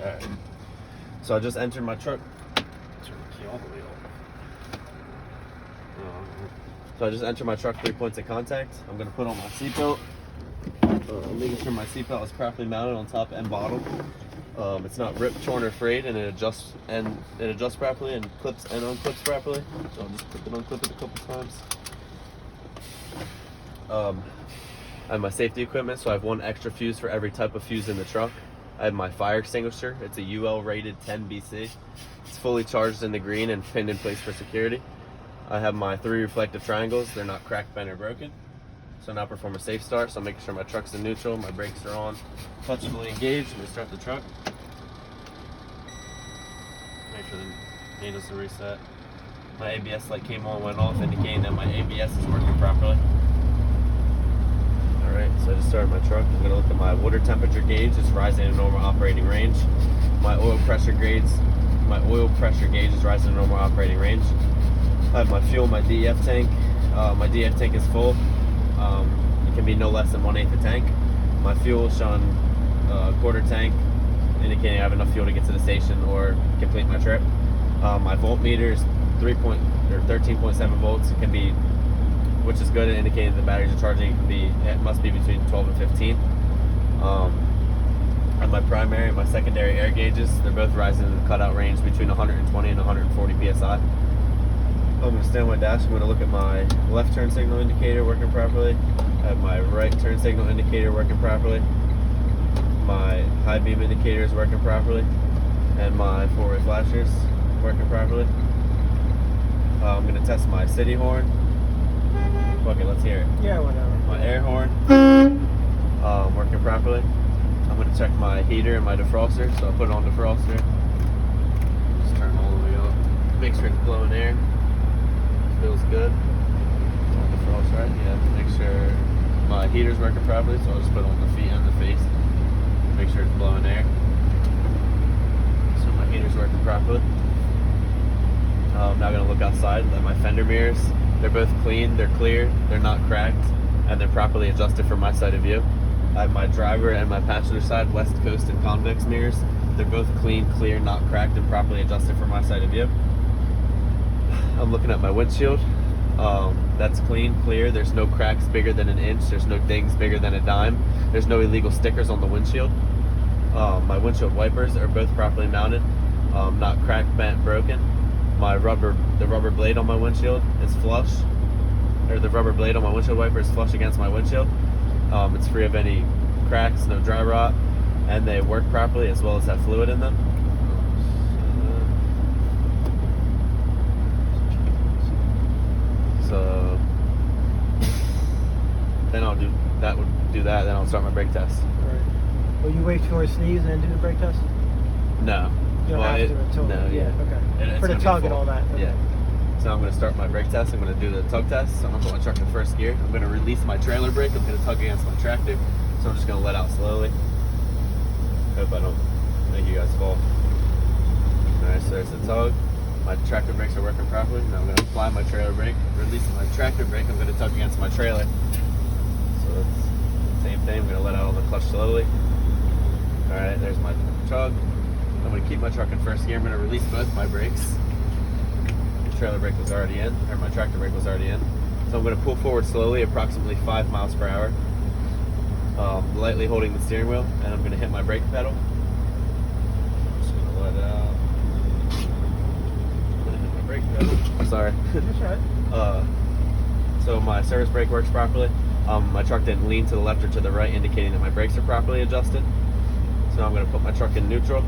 Alright. So I just entered my truck. Turn the key all the way off. So I just entered my truck, 3 points of contact. I'm going to put on my seatbelt. Making sure my seatbelt is properly mounted on top and bottom. It's not ripped, torn, or frayed, and it adjusts properly and clips and unclips properly. So I'll just clip and unclip it a couple times. I have my safety equipment, so I have one extra fuse for every type of fuse in the truck. I have my fire extinguisher. It's a UL rated 10 BC. It's fully charged in the green and pinned in place for security. I have my 3 reflective triangles. They're not cracked, bent, or broken. So now perform a safe start. So I'm making sure my truck's in neutral, my brakes are on, clutch fully engaged. I'm gonna start the truck. Make sure the needles are reset. My ABS light came on, went off, indicating that my ABS is working properly. Alright, so I just started my truck. I'm gonna look at my water temperature gauge. It's rising in normal operating range. My oil pressure gauge is rising in normal operating range. I have my fuel, my DEF tank. My DEF tank is full. It can be no less than 1/8 the tank. My fuel is showing quarter tank, indicating I have enough fuel to get to the station or complete my trip. My voltmeter is 13.7 volts. It can be, which is good at indicating the batteries are charging. It must be between 12 and 15. And my primary and my secondary air gauges, they're both rising in the cutout range between 120 and 140 psi. I'm going to stand on my dash. I'm going to look at my left turn signal indicator working properly. I have my right turn signal indicator working properly. My high beam indicator is working properly. And my 4-way flashers working properly. I'm going to test my city horn. Okay, let's hear it. Yeah, whatever. My air horn working properly. I'm going to check my heater and my defroster. So I'll put it on defroster. Just turn all the way up. Make sure it's blowing air. Feels good. On the frost, right? Yeah, make sure my heater's working properly, so I'll just put it on the feet and the face. Make sure it's blowing air. So my heater's working properly. I'm now going to look outside at my fender mirrors. They're both clean, they're clear, they're not cracked, and they're properly adjusted for my side of view. I have my driver and my passenger side West Coast and convex mirrors. They're both clean, clear, not cracked, and properly adjusted for my side of view. I'm looking at my windshield. That's clean, clear. There's no cracks bigger than an inch. There's no dings bigger than a dime. There's no illegal stickers on the windshield. My windshield wipers are both properly mounted, not cracked, bent, broken. The rubber blade on my windshield is flush, or the rubber blade on my windshield wiper is flush against my windshield. It's free of any cracks, no dry rot, and they work properly as well as have fluid in them. So then I'll do that. Then I'll start my brake test. Right. Will you wait for a sneeze and then do the brake test? No. You don't have to until. No, yeah. Okay. For the tug and all that. Okay. Yeah. So I'm going to start my brake test. I'm going to do the tug test. So I'm going to put my truck in first gear. I'm going to release my trailer brake. I'm going to tug against my tractor. So I'm just going to let out slowly. Hope I don't make you guys fall. Alright, so there's the tug. My tractor brakes are working properly. Now I'm going to apply my trailer brake. Releasing my tractor brake, I'm going to tug against my trailer. So it's the same thing. I'm going to let out on the clutch slowly. Alright, there's my tug. I'm going to keep my truck in first gear. I'm going to release both my brakes. The trailer brake was already in, or my tractor brake was already in. So I'm going to pull forward slowly, approximately 5 miles per hour. Lightly holding the steering wheel, and I'm going to hit my brake pedal. I'm just going to let it out. Brake pedal. Sorry. That's right. So my service brake works properly. My truck didn't lean to the left or to the right, indicating that my brakes are properly adjusted. So now I'm going to put my truck in neutral.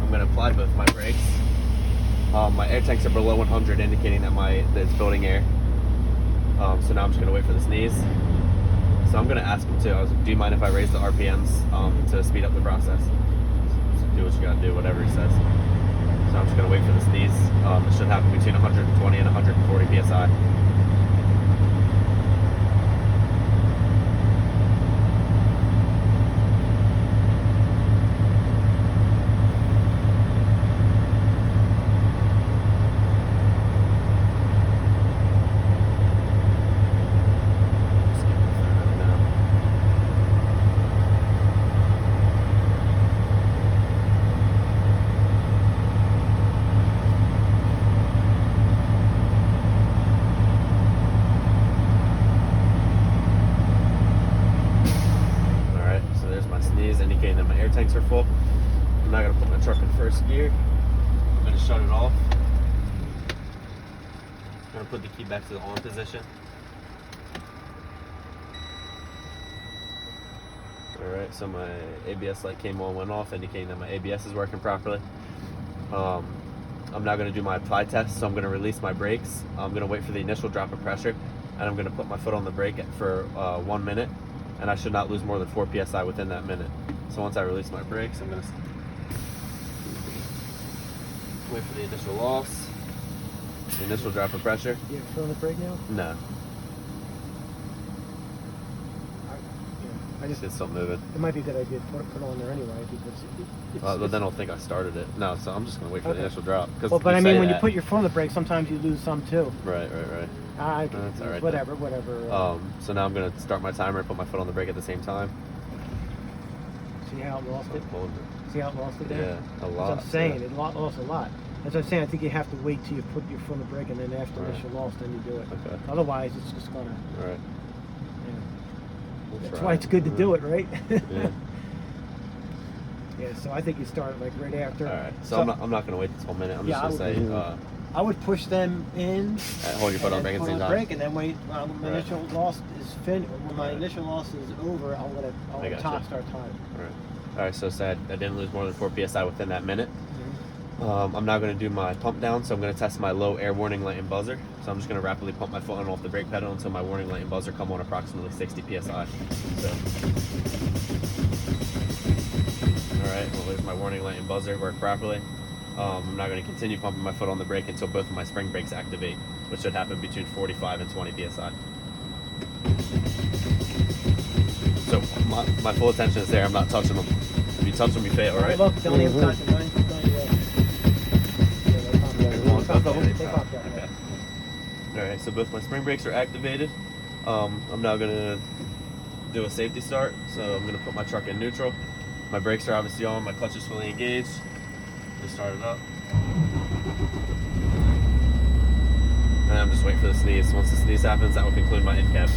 I'm going to apply both my brakes. My air tanks are below 100, indicating that it's building air. So now I'm just going to wait for the sneeze. So I'm going to ask him too. Do you mind if I raise the RPMs to speed up the process? So do what you got to do, whatever he says. So I'm just going to wait for the sneeze. It should happen between 120 and 140 psi. air tanks are full. I'm now gonna put my truck in first gear. I'm gonna shut it off. I'm gonna put the key back to the on position. Alright, so my ABS light came on, went off, indicating that my ABS is working properly. I'm now going to do my apply test, so I'm going to release my brakes. I'm going to wait for the initial drop of pressure, and I'm going to put my foot on the brake for 1 minute, and I should not lose more than 4 psi within that minute. So once I release my brakes, I'm going to wait for the initial loss, the initial drop of pressure. You have foot on the brake now? No, I just it's still moving. It might be a good idea to put it on there anyway because But then I'll think I started it. No, so I'm just going to wait for the initial drop. Well, but I mean, when you put your foot on the brake, sometimes you lose some too. Right. That's all right. Whatever. So now I'm going to start my timer and put my foot on the brake at the same time. See how it lost it? See how it lost it there? Yeah, a lot. That's what I'm saying. It lost a lot. That's what I'm saying. I think you have to wait till you put your foot on the brake and then after initial loss, then you do it. Okay. Otherwise, it's just going to... All right. That's why it's good to do it, right? Yeah. Yeah, so I think you start like right after. All right. So I'm not going to wait this whole minute. I'm just going to say... I would push them in. Hold your foot on the brake at the same time. And then wait. My initial loss is finished. When my initial loss is over, I'll let start time. All right. All right. So I didn't lose more than 4 psi within that minute. I'm now going to do my pump down, so I'm going to test my low air warning light and buzzer. So I'm just going to rapidly pump my foot on off the brake pedal until my warning light and buzzer come on approximately 60 psi. So, all right, well, there's my warning light and buzzer, work properly. I'm now going to continue pumping my foot on the brake until both of my spring brakes activate, which should happen between 45 and 20 psi. So my full attention is there. I'm not touching them. If you touch them, you fail, right? Look, don't even touch them. Okay. Alright, so both my spring brakes are activated. I'm now going to do a safety start. So I'm going to put my truck in neutral. My brakes are obviously on. My clutch is fully engaged. Just start it up. And I'm just waiting for the sneeze. Once the sneeze happens, that will conclude my in-cab.